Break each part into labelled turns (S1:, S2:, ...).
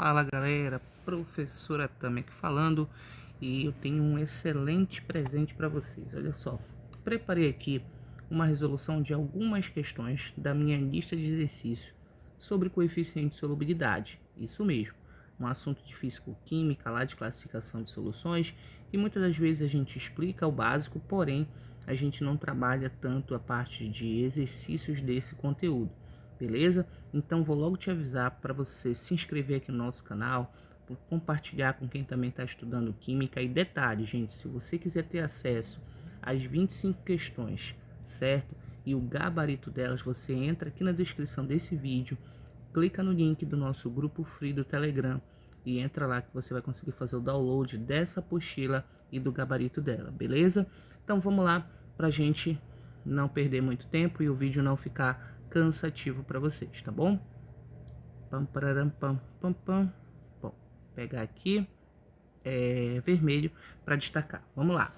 S1: Fala galera, professora Tamek falando, e eu tenho um excelente presente para vocês. Olha só, preparei aqui uma resolução de algumas questões da minha lista de exercícios sobre coeficiente de solubilidade. Isso mesmo, um assunto de físico-química lá de classificação de soluções, e muitas das vezes a gente explica o básico, porém a gente não trabalha tanto a parte de exercícios desse conteúdo. Beleza? Então vou logo te avisar para você se inscrever aqui no nosso canal, compartilhar com quem também está estudando química. E detalhe, gente, se você quiser ter acesso às 25 questões, certo? E o gabarito delas, você entra aqui na descrição desse vídeo, clica no link do nosso grupo free do Telegram e entra lá que você vai conseguir fazer o download dessa apostila e do gabarito dela, beleza? Então vamos lá para a gente não perder muito tempo e o vídeo não ficar cansativo para vocês, tá bom? Bom, pegar aqui vermelho para destacar. Vamos lá.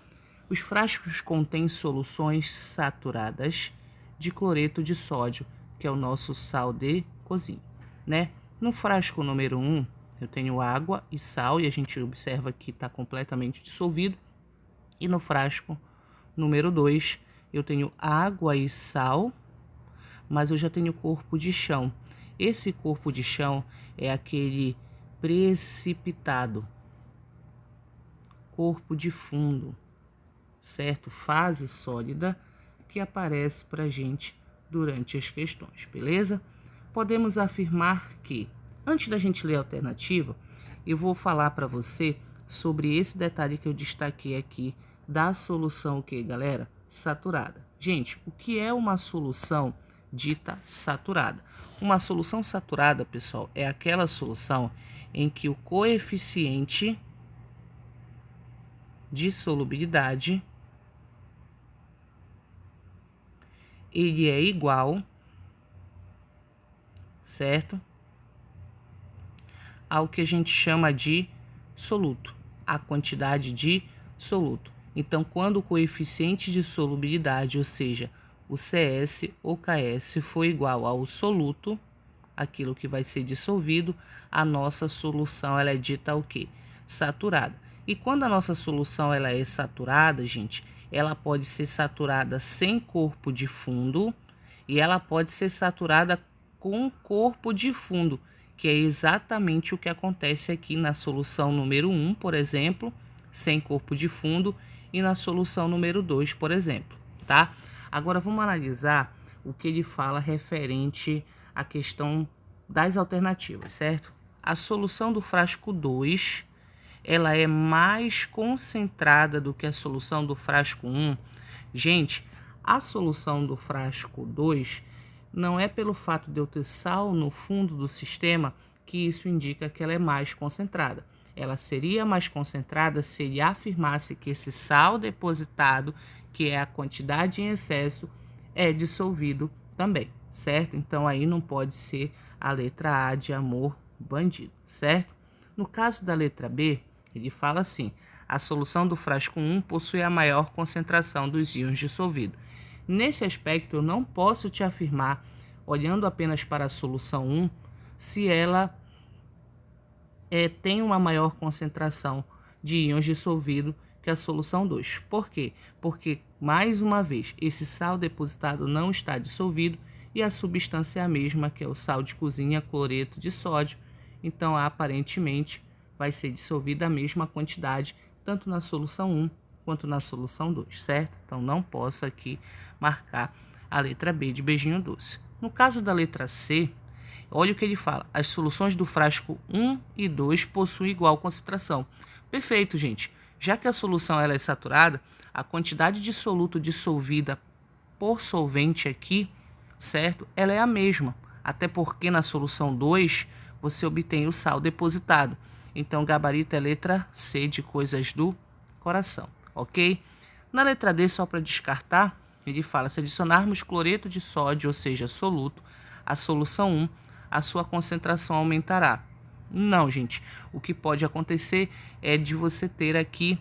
S1: Os frascos contêm soluções saturadas de cloreto de sódio, que é o nosso sal de cozinha, né? No frasco número 1, eu tenho água e sal, e a gente observa que está completamente dissolvido. E no frasco número 2, eu tenho água e sal, mas eu já tenho corpo de chão. Esse corpo de chão é aquele precipitado, corpo de fundo, certo? Fase sólida que aparece para a gente durante as questões, beleza? Podemos afirmar que, antes da gente ler a alternativa, eu vou falar para você sobre esse detalhe que eu destaquei aqui da solução, o que, galera? Saturada. Gente, o que é uma solução dita saturada? Uma solução saturada, pessoal, é aquela solução em que o coeficiente de solubilidade ele é igual, certo, ao que a gente chama de soluto, a quantidade de soluto. Então, quando o coeficiente de solubilidade, ou seja, o CS ou KS, for igual ao soluto, aquilo que vai ser dissolvido, a nossa solução ela é dita o quê? Saturada. E quando a nossa solução ela é saturada, gente, ela pode ser saturada sem corpo de fundo e ela pode ser saturada com corpo de fundo, que é exatamente o que acontece aqui na solução número 1, por exemplo, sem corpo de fundo, e na solução número 2, por exemplo, tá? Agora vamos analisar o que ele fala referente à questão das alternativas, certo? A solução do frasco 2, ela é mais concentrada do que a solução do frasco 1. Gente, a solução do frasco 2 não é pelo fato de eu ter sal no fundo do sistema que isso indica que ela é mais concentrada. Ela seria mais concentrada se ele afirmasse que esse sal depositado, que é a quantidade em excesso, é dissolvido também, certo? Então aí não pode ser a letra A de amor bandido, certo? No caso da letra B, ele fala assim: a solução do frasco 1 possui a maior concentração dos íons dissolvidos. Nesse aspecto, eu não posso te afirmar, olhando apenas para a solução 1, se ela tem uma maior concentração de íons dissolvidos que a solução 2. Por quê? Porque, mais uma vez, esse sal depositado não está dissolvido e a substância é a mesma, que é o sal de cozinha, cloreto de sódio. Então, aparentemente, vai ser dissolvida a mesma quantidade, tanto na solução 1 quanto na solução 2, certo? Então, não posso aqui marcar a letra B de beijinho doce. No caso da letra C, olha o que ele fala: as soluções do frasco 1 e 2 possuem igual concentração. Perfeito, gente. Já que a solução ela é saturada, a quantidade de soluto dissolvida por solvente aqui, certo? Ela é a mesma. Até porque na solução 2 você obtém o sal depositado. Então, o gabarito é letra C de coisas do coração, ok? Na letra D, só para descartar, ele fala: se adicionarmos cloreto de sódio, ou seja, soluto, à solução 1, a sua concentração aumentará. Não, gente. O que pode acontecer é de você ter aqui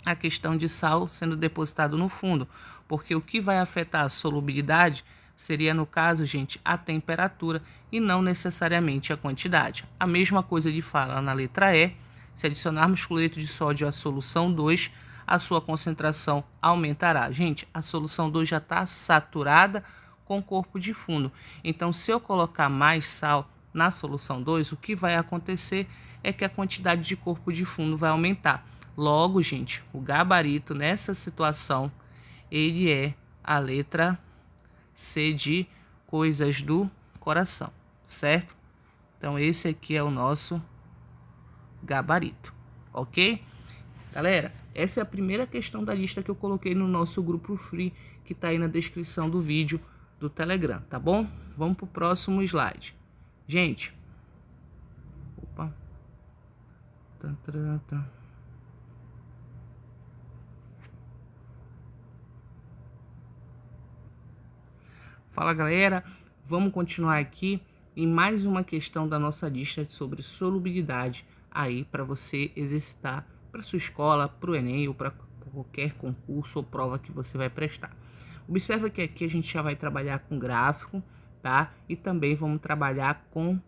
S1: a questão de sal sendo depositado no fundo, porque o que vai afetar a solubilidade seria, no caso, gente, a temperatura e não necessariamente a quantidade. A mesma coisa ele fala na letra E. Se adicionarmos cloreto de sódio à solução 2, a sua concentração aumentará. Gente, a solução 2 já está saturada com corpo de fundo. Então, se eu colocar mais sal na solução 2, o que vai acontecer é que a quantidade de corpo de fundo vai aumentar. Logo, gente, o gabarito nessa situação, ele é a letra C de coisas do coração, certo? Então, esse aqui é o nosso gabarito, ok? Galera, essa é a primeira questão da lista que eu coloquei no nosso grupo free, que tá aí na descrição do vídeo do Telegram, tá bom? Vamos pro próximo slide. Gente, opa. Fala, galera, vamos continuar aqui em mais uma questão da nossa lista sobre solubilidade aí para você exercitar para sua escola, para o Enem ou para qualquer concurso ou prova que você vai prestar. Observa que aqui a gente já vai trabalhar com gráfico, tá? E também vamos trabalhar com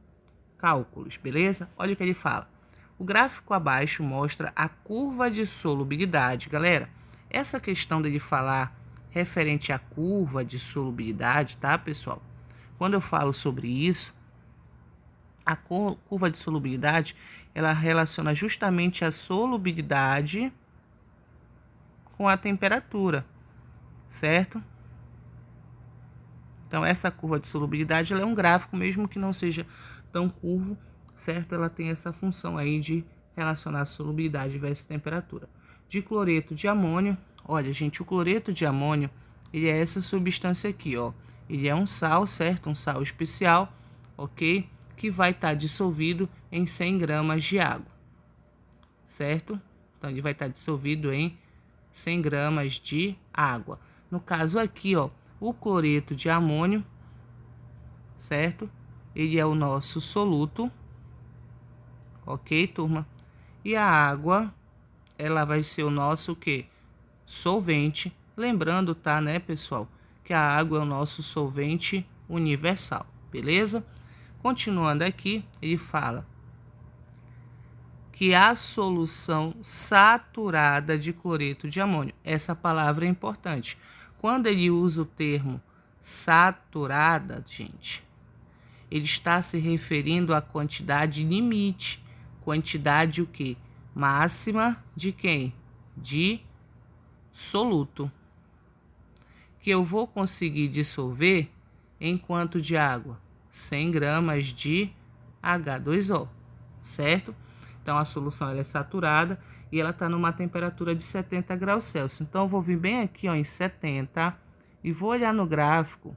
S1: cálculos, beleza? Olha o que ele fala. O gráfico abaixo mostra a curva de solubilidade. Galera, essa questão dele falar referente à curva de solubilidade, tá, pessoal? Quando eu falo sobre isso, a curva de solubilidade, ela relaciona justamente a solubilidade com a temperatura, certo? Então, essa curva de solubilidade, ela é um gráfico, mesmo que não seja tão curvo, certo? Ela tem essa função aí de relacionar a solubilidade versus temperatura. De cloreto de amônio, olha, gente, o cloreto de amônio, ele é essa substância aqui, ó. Ele é um sal, certo? Um sal especial, ok? Que vai estar dissolvido em 100 gramas de água, certo? Então, ele vai estar dissolvido em 100 gramas de água. No caso aqui, ó, o cloreto de amônio, certo? Ele é o nosso soluto, ok, turma? E a água, ela vai ser o nosso, o quê? Solvente. Lembrando, tá, né, pessoal? Que a água é o nosso solvente universal, beleza? Continuando aqui, ele fala que a solução saturada de cloreto de amônio, essa palavra é importante. Quando ele usa o termo saturada, gente, ele está se referindo à quantidade limite. Quantidade o quê? Máxima de quem? De soluto. Que eu vou conseguir dissolver em quanto de água? 100 gramas de H2O, certo? Então, a solução ela é saturada e ela está numa temperatura de 70 graus Celsius. Então, eu vou vir bem aqui, ó, em 70 e vou olhar no gráfico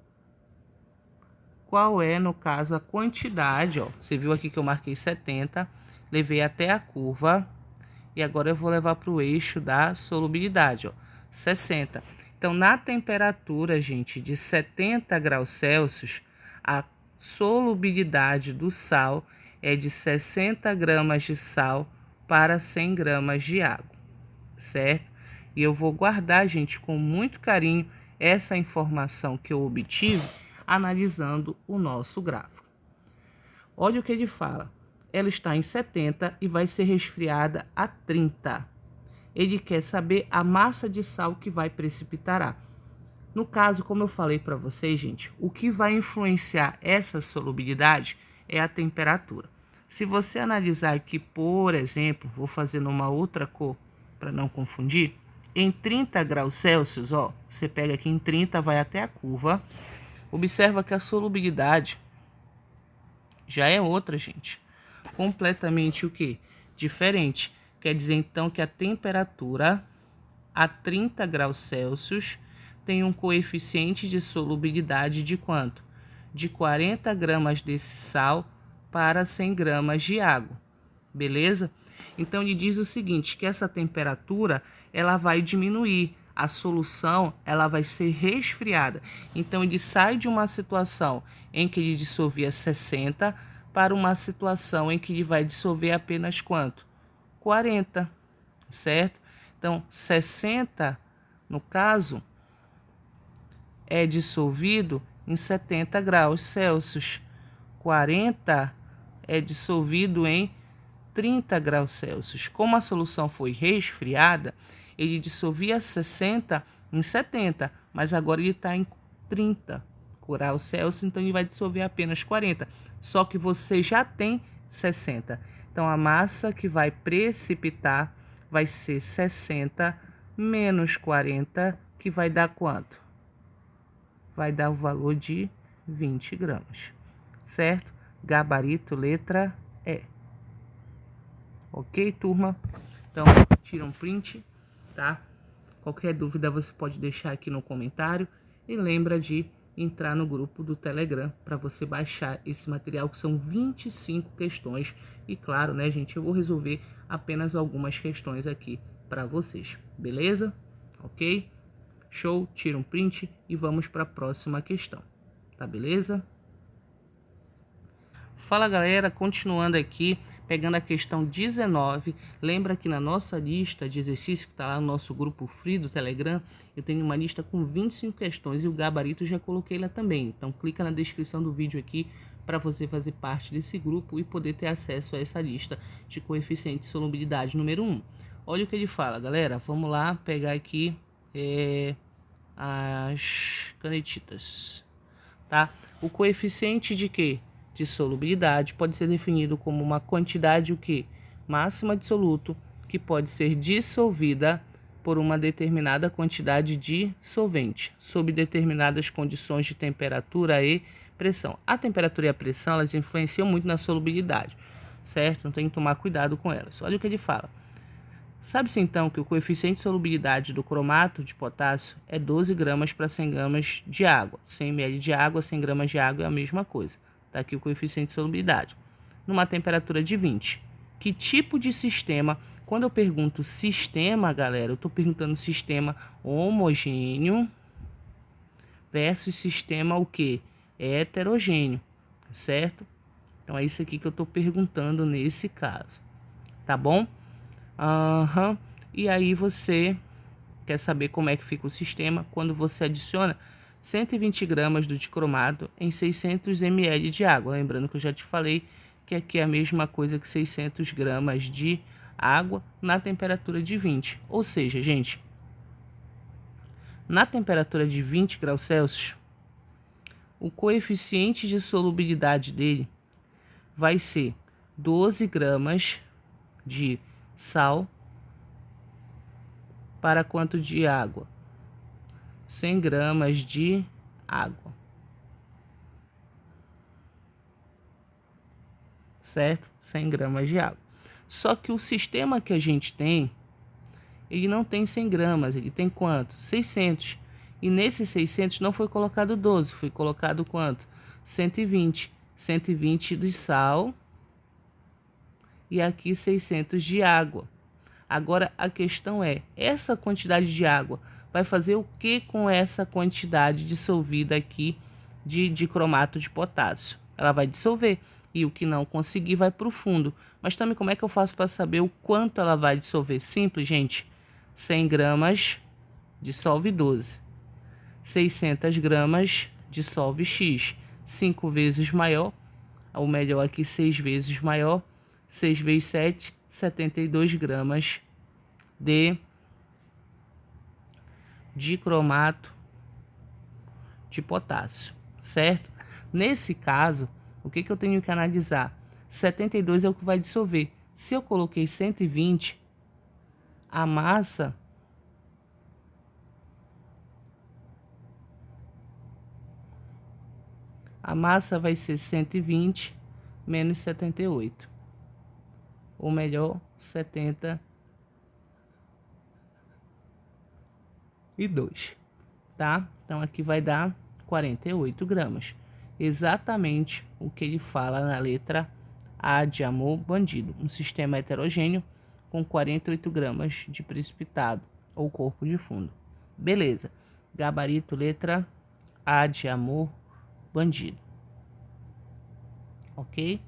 S1: qual é, no caso, a quantidade, ó. Você viu aqui que eu marquei 70, levei até a curva e agora eu vou levar para o eixo da solubilidade, ó, 60. Então, na temperatura, gente, de 70 graus Celsius, a solubilidade do sal é de 60 gramas de sal para 100 gramas de água, certo? E eu vou guardar, gente, com muito carinho essa informação que eu obtive analisando o nosso gráfico. Olha o que ele fala. Ela está em 70 e vai ser resfriada a 30. Ele quer saber a massa de sal que vai precipitar. No caso, como eu falei para vocês, gente, o que vai influenciar essa solubilidade é a temperatura. Se você analisar aqui, por exemplo, vou fazer numa outra cor para não confundir, em 30 graus Celsius, ó, você pega aqui em 30, vai até a curva. Observa que a solubilidade já é outra, gente. Completamente o quê? Diferente. Quer dizer, então, que a temperatura a 30 graus Celsius tem um coeficiente de solubilidade de quanto? De 40 gramas desse sal para 100 gramas de água. Beleza? Então, ele diz o seguinte, que essa temperatura, ela vai diminuir. A solução, ela vai ser resfriada. Então, ele sai de uma situação em que ele dissolvia 60 para uma situação em que ele vai dissolver apenas quanto? 40, certo? Então, 60, no caso, é dissolvido em 70 graus Celsius. 40 é dissolvido em 30 graus Celsius. Como a solução foi resfriada, ele dissolvia 60 em 70, mas agora ele está em 30 graus Celsius, então ele vai dissolver apenas 40. Só que você já tem 60. Então a massa que vai precipitar vai ser 60 menos 40, que vai dar quanto? Vai dar o valor de 20 gramas, certo? Gabarito, letra E. Ok, turma? Então, tira um print, tá? Qualquer dúvida você pode deixar aqui no comentário. E lembra de entrar no grupo do Telegram para você baixar esse material, que são 25 questões. E claro, né, gente, eu vou resolver apenas algumas questões aqui para vocês, beleza? Ok? Show, tira um print e vamos para a próxima questão, tá beleza? Fala galera, continuando aqui, pegando a questão 19, lembra que na nossa lista de exercício que está lá no nosso grupo free do Telegram, eu tenho uma lista com 25 questões e o gabarito já coloquei lá também. Então clica na descrição do vídeo aqui para você fazer parte desse grupo e poder ter acesso a essa lista de coeficiente de solubilidade número 1. Olha o que ele fala, galera, vamos lá pegar aqui as canetitas, tá? O coeficiente de quê? De solubilidade pode ser definido como uma quantidade máxima de soluto que pode ser dissolvida por uma determinada quantidade de solvente, sob determinadas condições de temperatura e pressão. A temperatura e a pressão, elas influenciam muito na solubilidade, certo? Então tem que tomar cuidado com elas. Olha o que ele fala. Sabe-se então que o coeficiente de solubilidade do cromato de potássio é 12 gramas para 100 gramas de água. 100 ml de água, 100 gramas de água é a mesma coisa. Está aqui o coeficiente de solubilidade. Numa temperatura de 20. Que tipo de sistema? Quando eu pergunto sistema, galera, eu estou perguntando sistema homogêneo versus sistema o quê? Heterogêneo, certo? Então é isso aqui que eu estou perguntando nesse caso. Tá bom? E aí você quer saber como é que fica o sistema quando você adiciona 120 gramas do dicromato em 600 ml de água. Lembrando que eu já te falei que aqui é a mesma coisa que 600 gramas de água na temperatura de 20. Ou seja, gente, na temperatura de 20 graus Celsius, o coeficiente de solubilidade dele vai ser 12 gramas de sal para quanto de água? 100 gramas de água, certo? 100 gramas de água. Só que o sistema que a gente tem, ele não tem 100 gramas, ele tem quanto? 600. E nesses 600 não foi colocado 12, foi colocado quanto? 120. 120 de sal e aqui 600 de água. Agora a questão é, essa quantidade de água vai fazer o que com essa quantidade dissolvida aqui de dicromato de potássio? Ela vai dissolver e o que não conseguir vai para o fundo. Mas também como é que eu faço para saber o quanto ela vai dissolver? Simples, gente. 100 gramas dissolve 12. 600 gramas dissolve X. 5 vezes maior, ou melhor aqui 6 vezes maior. 6 vezes 7, 72 gramas de dicromato de potássio, certo? Nesse caso, o que eu tenho que analisar? 72 é o que vai dissolver. Se eu coloquei 120, a massa vai ser 120 menos 78. Ou melhor, 72, tá? Então aqui vai dar 48 gramas. Exatamente o que ele fala na letra A de amor bandido. Um sistema heterogêneo com 48 gramas de precipitado ou corpo de fundo. Beleza. Gabarito, letra A de amor bandido. Ok?